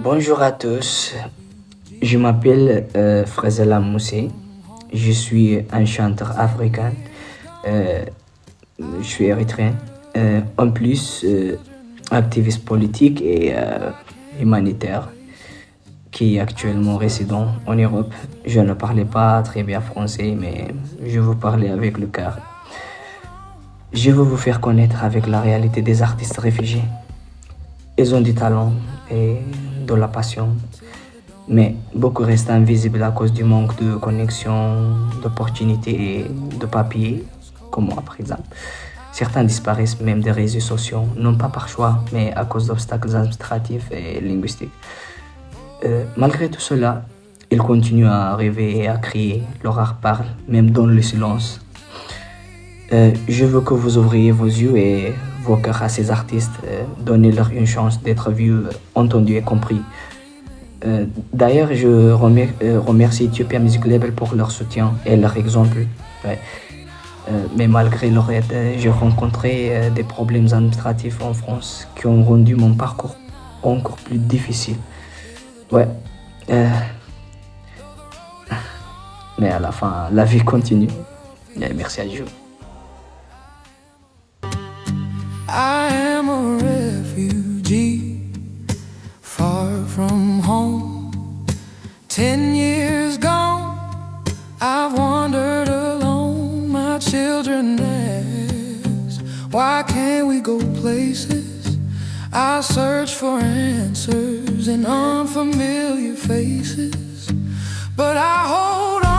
Bonjour à tous, je m'appelle Frazela Moussé, je suis un chanteur africain, euh, je suis érythréen, en plus activiste politique et humanitaire qui est actuellement résident en Europe. Je ne parlais pas très bien français, mais je vous parlais avec le cœur. Je veux vous faire connaître avec la réalité des artistes réfugiés. Ils ont du talent et de la passion, mais beaucoup restent invisibles à cause du manque de connexion, d'opportunités et de papiers, comme moi par exemple. Certains disparaissent même des réseaux sociaux, non pas par choix, mais à cause d'obstacles administratifs et linguistiques. Malgré tout cela, ils continuent à rêver et à crier. Leur art parle, même dans le silence. Je veux que vous ouvriez vos yeux et vos cœurs à ces artistes, donnez-leur une chance d'être vus, entendus et compris. D'ailleurs, je remercie Ethiopia Music Label pour leur soutien et leur exemple. Ouais. Mais malgré leur aide, j'ai rencontré des problèmes administratifs en France qui ont rendu mon parcours encore plus difficile. Ouais. Euh, mais à la fin, la vie continue. Et merci à Dieu. I am a refugee, far from home. 10 years gone, I've wandered alone. My children ask, why can't we go places? I search for answers in unfamiliar faces, but I hold on.